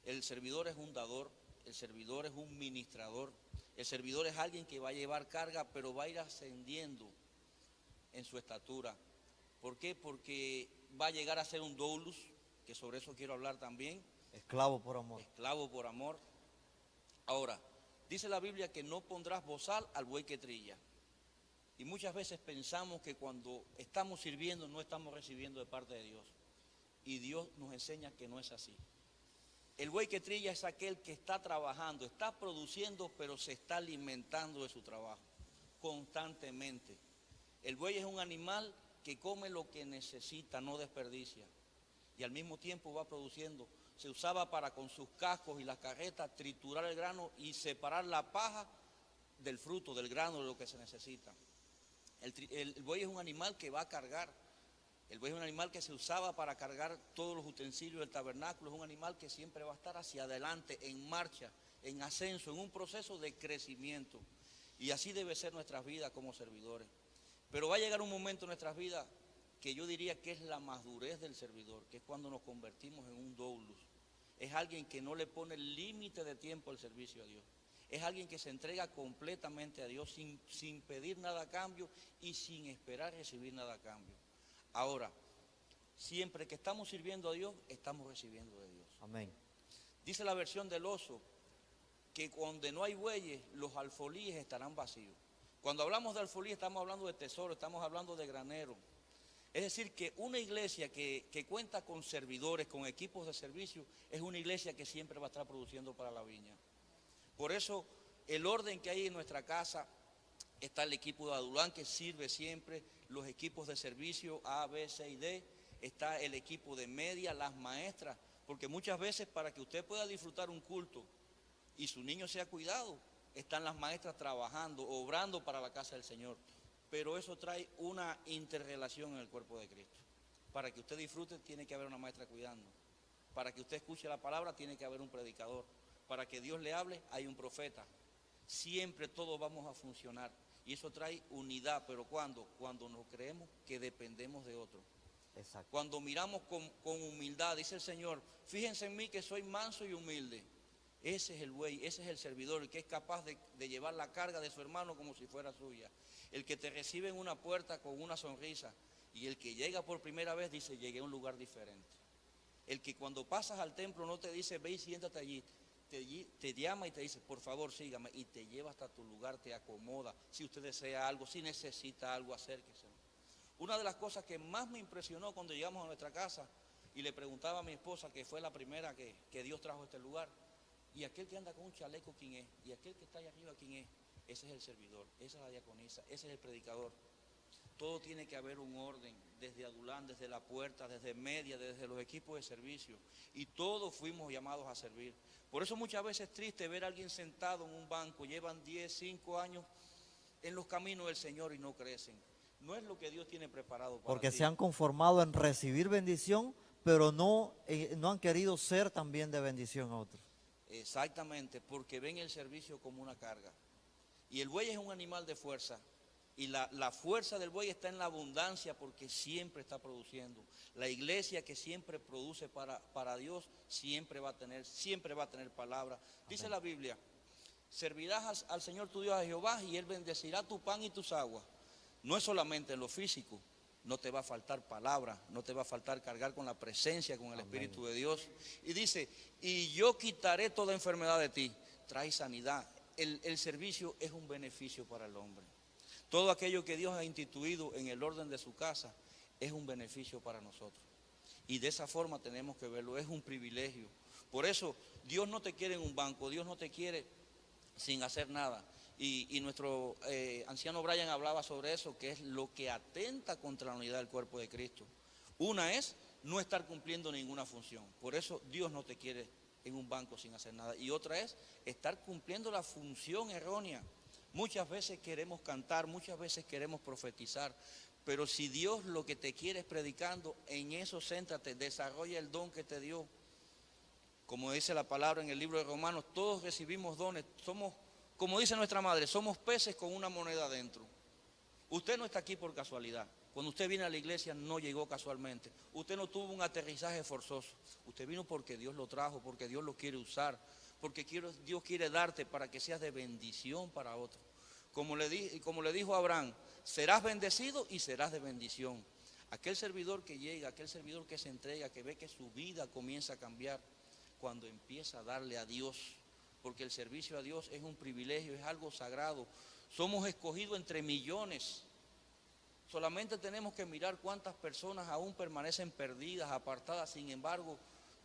El servidor es un dador, el servidor es un ministrador, el servidor es alguien que va a llevar carga, pero va a ir ascendiendo en su estatura. ¿Por qué? Porque va a llegar a ser un doulos, que sobre eso quiero hablar también. Esclavo por amor. Esclavo por amor. Ahora, dice la Biblia que no pondrás bozal al buey que trilla. Y muchas veces pensamos que cuando estamos sirviendo no estamos recibiendo de parte de Dios. Y Dios nos enseña que no es así. El buey que trilla es aquel que está trabajando, está produciendo, pero se está alimentando de su trabajo constantemente. El buey es un animal que come lo que necesita, no desperdicia. Y al mismo tiempo va produciendo. Se usaba para con sus cascos y las carretas triturar el grano y separar la paja del fruto, del grano, de lo que se necesita. El buey es un animal que va a cargar. El buey es un animal que se usaba para cargar todos los utensilios del tabernáculo. Es un animal que siempre va a estar hacia adelante, en marcha, en ascenso, en un proceso de crecimiento. Y así debe ser nuestras vidas como servidores. Pero va a llegar un momento en nuestras vidas que yo diría que es la madurez del servidor, que es cuando nos convertimos en un doulos. Es alguien que no le pone límite de tiempo al servicio a Dios. Es alguien que se entrega completamente a Dios sin pedir nada a cambio y sin esperar recibir nada a cambio. Ahora, siempre que estamos sirviendo a Dios, estamos recibiendo de Dios. Amén. Dice la versión del oso que donde no hay bueyes, los alfolíes estarán vacíos. Cuando hablamos de alfolí estamos hablando de tesoro, estamos hablando de granero. Es decir, que una iglesia que cuenta con servidores, con equipos de servicio, es una iglesia que siempre va a estar produciendo para la viña. Por eso, el orden que hay en nuestra casa, está el equipo de Adulán que sirve siempre, los equipos de servicio A, B, C y D, está el equipo de media, las maestras, porque muchas veces para que usted pueda disfrutar un culto y su niño sea cuidado, están las maestras trabajando, obrando para la casa del Señor. Pero eso trae una interrelación en el cuerpo de Cristo. Para que usted disfrute tiene que haber una maestra cuidando. Para que usted escuche la palabra tiene que haber un predicador. Para que Dios le hable hay un profeta. Siempre todos vamos a funcionar. Y eso trae unidad. ¿Pero cuándo? Cuando nos creemos que dependemos de otro. Exacto. Cuando miramos con humildad, dice el Señor, fíjense en mí que soy manso y humilde. Ese es el buey, ese es el servidor, el que es capaz de llevar la carga de su hermano como si fuera suya. El que te recibe en una puerta con una sonrisa. Y el que llega por primera vez dice, llegué a un lugar diferente. El que cuando pasas al templo no te dice, ve y siéntate allí. Te llama y te dice, por favor sígame. Y te lleva hasta tu lugar, te acomoda. Si usted desea algo, si necesita algo, acérquese. Una de las cosas que más me impresionó cuando llegamos a nuestra casa y le preguntaba a mi esposa, que fue la primera que Dios trajo a este lugar, y aquel que anda con un chaleco, ¿quién es? Y aquel que está allá arriba, ¿quién es? Ese es el servidor, esa es la diaconisa, ese es el predicador. Todo tiene que haber un orden, desde Adulán, desde la puerta, desde media, desde los equipos de servicio. Y todos fuimos llamados a servir. Por eso muchas veces es triste ver a alguien sentado en un banco, llevan 10, 5 años en los caminos del Señor y no crecen. No es lo que Dios tiene preparado para Porque ti. se han conformado en recibir bendición, pero no han querido ser también de bendición a otros. Exactamente, porque ven el servicio como una carga. Y el buey es un animal de fuerza. Y la fuerza del buey está en la abundancia porque siempre está produciendo. La iglesia que siempre produce para Dios siempre va a tener palabra. Dice la Biblia, servirás al Señor tu Dios, a Jehová, y Él bendecirá tu pan y tus aguas. No es solamente en lo físico, no te va a faltar palabra, no te va a faltar cargar con la presencia, con el Espíritu de Dios. Y dice, y yo quitaré toda enfermedad de ti, trae sanidad. El servicio es un beneficio para el hombre. Todo aquello que Dios ha instituido en el orden de su casa es un beneficio para nosotros. Y de esa forma tenemos que verlo, es un privilegio. Por eso Dios no te quiere en un banco, Dios no te quiere sin hacer nada. Y nuestro anciano Brian hablaba sobre eso, que es lo que atenta contra la unidad del cuerpo de Cristo. Una es no estar cumpliendo ninguna función. Por eso Dios no te quiere en un banco sin hacer nada. Y otra es estar cumpliendo la función errónea. Muchas veces queremos cantar, muchas veces queremos profetizar, pero si Dios lo que te quiere es predicando, en eso céntrate, desarrolla el don que te dio. Como dice la palabra en el libro de Romanos, todos recibimos dones, somos, como dice nuestra madre, somos peces con una moneda dentro. Usted no está aquí por casualidad, Cuando usted viene a la iglesia no llegó casualmente. Usted no tuvo un aterrizaje forzoso. Usted vino porque Dios lo trajo, porque Dios lo quiere usar, porque Dios quiere darte para que seas de bendición para otros. Como le dijo a Abraham, serás bendecido y serás de bendición. Aquel servidor que llega, aquel servidor que se entrega, que ve que su vida comienza a cambiar cuando empieza a darle a Dios, porque el servicio a Dios es un privilegio, es algo sagrado. Somos escogidos entre millones. Solamente tenemos que mirar cuántas personas aún permanecen perdidas, apartadas. Sin embargo,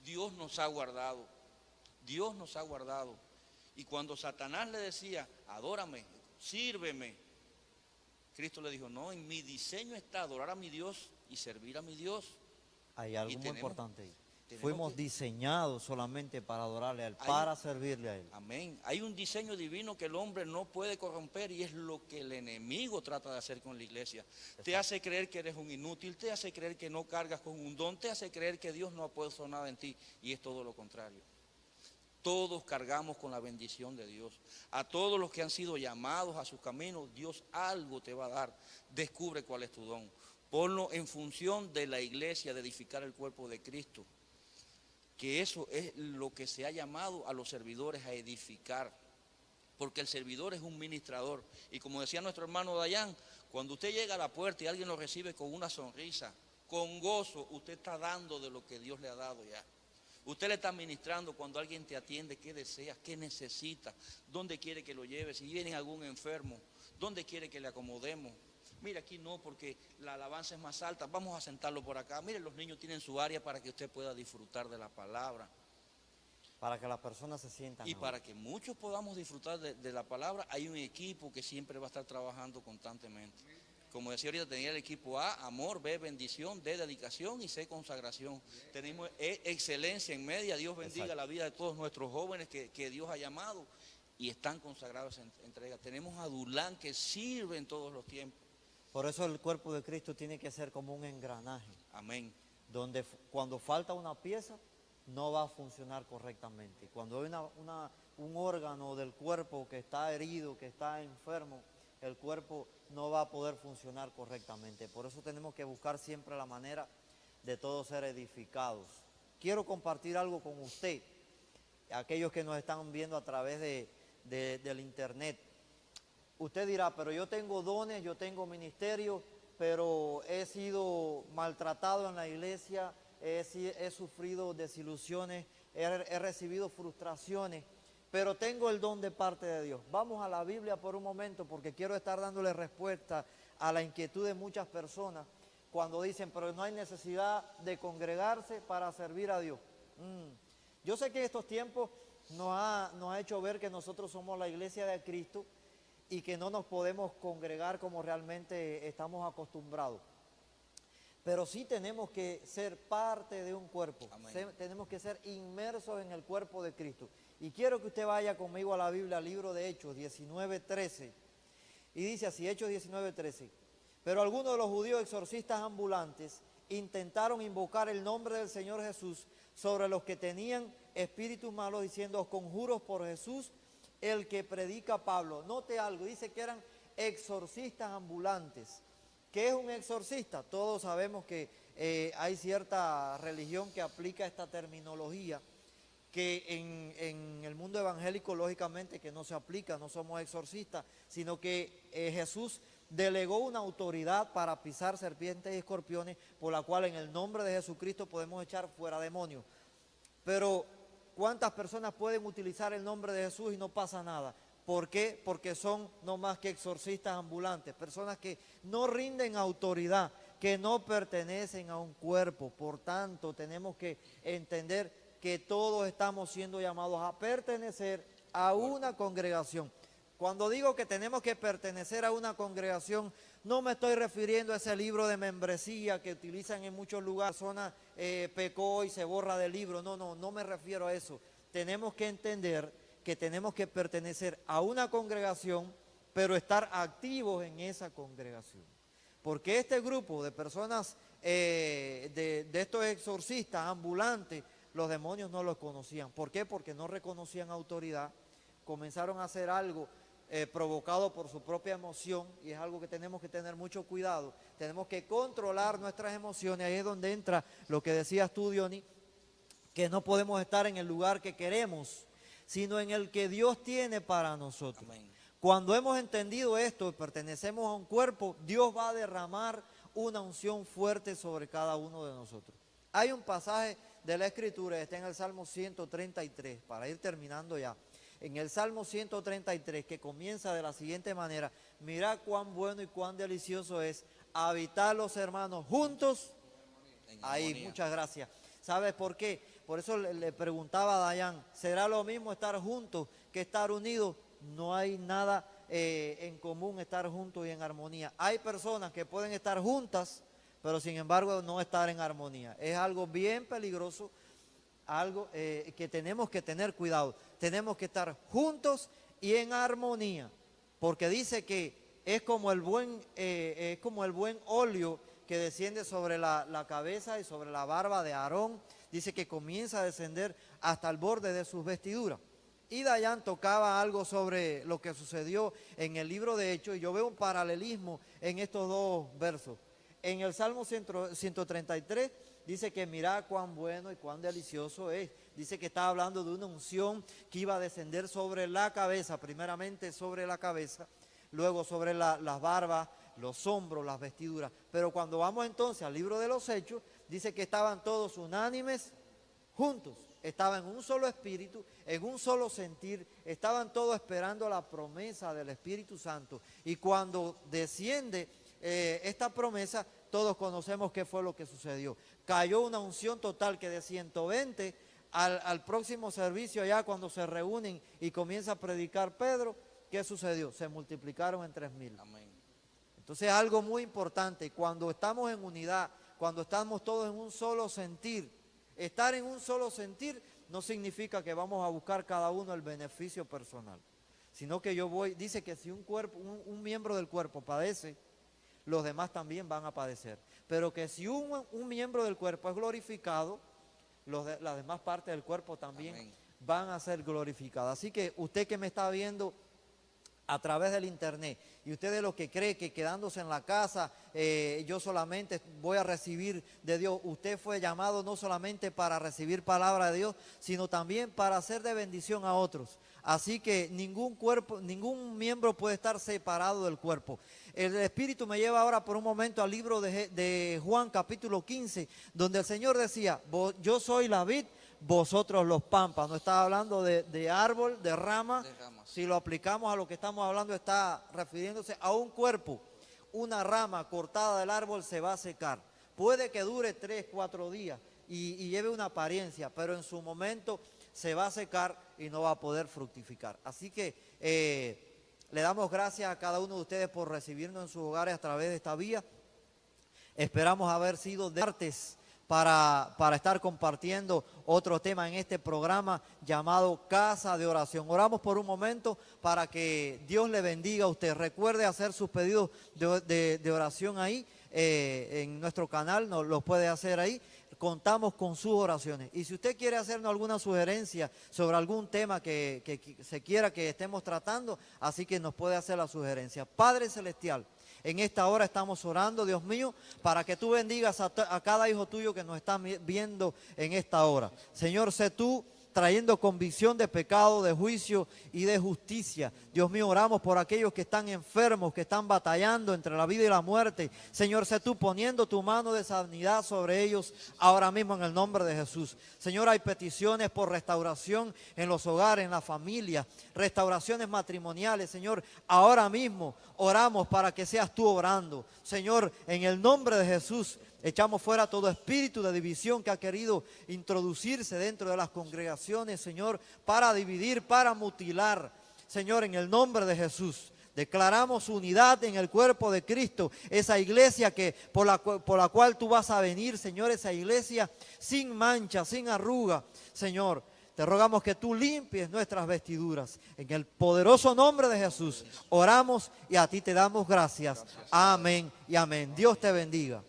Dios nos ha guardado. Dios nos ha guardado. Y cuando Satanás le decía, adórame, sírveme, Cristo le dijo, no, en mi diseño está adorar a mi Dios y servir a mi Dios. Hay algo muy tenemos- importante ahí. tenemos Fuimos que- diseñados solamente para adorarle a Él, Hay- para servirle a Él. Amén. Hay un diseño divino que el hombre no puede corromper y es lo que el enemigo trata de hacer con la iglesia. Te hace creer que eres un inútil, te hace creer que no cargas con un don, te hace creer que Dios no ha puesto nada en ti y es todo lo contrario. Todos cargamos con la bendición de Dios. A todos los que han sido llamados a sus caminos, Dios algo te va a dar. Descubre cuál es tu don. Ponlo en función de la iglesia, de edificar el cuerpo de Cristo. Que eso es lo que se ha llamado a los servidores a edificar. Porque el servidor es un ministrador. Y como decía nuestro hermano Dayan, cuando usted llega a la puerta y alguien lo recibe con una sonrisa, con gozo, usted está dando de lo que Dios le ha dado ya. Usted le está ministrando cuando alguien te atiende, qué deseas, qué necesita, dónde quiere que lo lleve, si viene algún enfermo, dónde quiere que le acomodemos. Mira, aquí no, porque la alabanza es más alta, vamos a sentarlo por acá. Mire, los niños tienen su área para que usted pueda disfrutar de la palabra. Para que las personas se sientan. Y aún. para que muchos podamos disfrutar de la palabra, hay un equipo que siempre va a estar trabajando constantemente. Como decía ahorita, tenía el equipo A, amor, B, bendición, D, dedicación y C, consagración. Tenemos excelencia en media. Dios bendiga Exacto. la vida de todos nuestros jóvenes que Dios ha llamado y están consagrados en entrega. Tenemos a Dulán que sirve en todos los tiempos. Por eso el cuerpo de Cristo tiene que ser como un engranaje, Amén. donde cuando falta una pieza no va a funcionar correctamente. Cuando hay un órgano del cuerpo que está herido, que está enfermo, el cuerpo no va a poder funcionar correctamente. Por eso tenemos que buscar siempre la manera de todos ser edificados. Quiero compartir algo con usted, aquellos que nos están viendo a través del internet. Usted dirá, pero yo tengo dones, yo tengo ministerio, pero he sido maltratado en la iglesia, he sufrido desilusiones, he recibido frustraciones, pero tengo el don de parte de Dios. Vamos a la Biblia por un momento porque quiero estar dándole respuesta a la inquietud de muchas personas cuando dicen, pero no hay necesidad de congregarse para servir a Dios. Yo sé que estos tiempos nos ha hecho ver que nosotros somos la iglesia de Cristo y que no nos podemos congregar como realmente estamos acostumbrados. Pero sí tenemos que ser parte de un cuerpo. Tenemos que ser inmersos en el cuerpo de Cristo. Y quiero que usted vaya conmigo a la Biblia, al libro de Hechos 19:13. Y dice así, Hechos 19:13. Pero algunos de los judíos exorcistas ambulantes intentaron invocar el nombre del Señor Jesús sobre los que tenían espíritus malos, diciendo, os conjuro por Jesús, el que predica Pablo. Note algo, dice que eran exorcistas ambulantes. ¿Qué es un exorcista? Todos sabemos que hay cierta religión que aplica esta terminología, que en el mundo evangélico lógicamente que no se aplica, no somos exorcistas, sino que Jesús delegó una autoridad para pisar serpientes y escorpiones, por la cual en el nombre de Jesucristo podemos echar fuera demonios. Pero ¿cuántas personas pueden utilizar el nombre de Jesús y no pasa nada? ¿Por qué? Porque son no más que exorcistas ambulantes, personas que no rinden autoridad, que no pertenecen a un cuerpo. Por tanto, tenemos que entender que todos estamos siendo llamados a pertenecer a una congregación. Cuando digo que tenemos que pertenecer a una congregación, no me estoy refiriendo a ese libro de membresía que utilizan en muchos lugares. La persona pecó y se borra del libro. No me refiero a eso. Tenemos que entender que tenemos que pertenecer a una congregación, pero estar activos en esa congregación. Porque este grupo de personas, de estos exorcistas ambulantes, los demonios no los conocían. ¿Por qué? Porque no reconocían autoridad, comenzaron a hacer algo provocado por su propia emoción, y es algo que tenemos que tener mucho cuidado. Tenemos que controlar nuestras emociones. Ahí es donde entra lo que decías tú, Diony, que no podemos estar en el lugar que queremos, sino en el que Dios tiene para nosotros. Amén. Cuando hemos entendido esto, pertenecemos a un cuerpo, Dios va a derramar una unción fuerte sobre cada uno de nosotros. Hay un pasaje de la Escritura, está en el Salmo 133, para ir terminando ya. En el Salmo 133, que comienza de la siguiente manera: mirad cuán bueno y cuán delicioso es habitar los hermanos juntos. Ahí, armonía. muchas gracias. ¿Sabes por qué? Por eso le preguntaba a Dayan, ¿será lo mismo estar juntos que estar unidos? No hay nada en común estar juntos y en armonía. Hay personas que pueden estar juntas, pero sin embargo no estar en armonía. Es algo bien peligroso, algo que tenemos que tener cuidado. Tenemos que estar juntos y en armonía, porque dice que es como el buen óleo que desciende sobre la cabeza y sobre la barba de Aarón. Dice que comienza a descender hasta el borde de sus vestiduras. Y Dayan tocaba algo sobre lo que sucedió en el libro de Hechos, y yo veo un paralelismo en estos dos versos. En el Salmo 133 dice que mirá cuán bueno y cuán delicioso es. Dice que está hablando de una unción que iba a descender sobre la cabeza, primeramente sobre la cabeza, luego sobre las barbas, los hombros, las vestiduras. Pero cuando vamos entonces al libro de los Hechos, dice que estaban todos unánimes, juntos. Estaban en un solo espíritu, en un solo sentir, estaban todos esperando la promesa del Espíritu Santo. Y cuando desciende esta promesa, todos conocemos qué fue lo que sucedió. Cayó una unción total que de 120 al próximo servicio, ya cuando se reúnen y comienza a predicar Pedro, ¿qué sucedió? Se multiplicaron en 3,000. Amén. Entonces algo muy importante, cuando estamos en unidad, cuando estamos todos en un solo sentir, estar en un solo sentir no significa que vamos a buscar cada uno el beneficio personal, sino que dice que si un miembro del cuerpo padece, los demás también van a padecer. Pero que si un miembro del cuerpo es glorificado, las demás partes del cuerpo también Amén. van a ser glorificadas. Así que usted que me está viendo a través del internet, y usted de los que cree que quedándose en la casa yo solamente voy a recibir de Dios, usted fue llamado no solamente para recibir palabra de Dios, sino también para hacer de bendición a otros. Así que ningún miembro puede estar separado del cuerpo. El Espíritu me lleva ahora por un momento al libro de Juan capítulo 15, donde el Señor decía, yo soy la vid, vosotros los pámpanos. No está hablando de árbol, de rama. De ramas. Si lo aplicamos a lo que estamos hablando, está refiriéndose a un cuerpo. Una rama cortada del árbol se va a secar. Puede que dure 3, 4 días y lleve una apariencia, pero en su momento se va a secar y no va a poder fructificar. Así que le damos gracias a cada uno de ustedes por recibirnos en sus hogares a través de esta vía. Esperamos haber sido de artes para estar compartiendo otro tema en este programa llamado Casa de Oración. Oramos por un momento para que Dios le bendiga a usted. Recuerde hacer sus pedidos de oración ahí en nuestro canal, nos los puede hacer ahí. Contamos con sus oraciones. Y si usted quiere hacernos alguna sugerencia sobre algún tema que se quiera que estemos tratando, así que nos puede hacer la sugerencia. Padre Celestial, en esta hora estamos orando, Dios mío, para que tú bendigas a cada hijo tuyo que nos está viendo en esta hora. Señor, sé tú trayendo convicción de pecado, de juicio y de justicia. Dios mío, oramos por aquellos que están enfermos, que están batallando entre la vida y la muerte. Señor, sé tú poniendo tu mano de sanidad sobre ellos ahora mismo en el nombre de Jesús. Señor, hay peticiones por restauración en los hogares, en la familia, restauraciones matrimoniales. Señor, ahora mismo oramos para que seas tú orando. Señor, en el nombre de Jesús, echamos fuera todo espíritu de división que ha querido introducirse dentro de las congregaciones, Señor, para dividir, para mutilar. Señor, en el nombre de Jesús, declaramos unidad en el cuerpo de Cristo, esa iglesia por la cual tú vas a venir, Señor, esa iglesia sin mancha, sin arruga. Señor, te rogamos que tú limpies nuestras vestiduras. En el poderoso nombre de Jesús, oramos y a ti te damos gracias. Amén y amén. Dios te bendiga.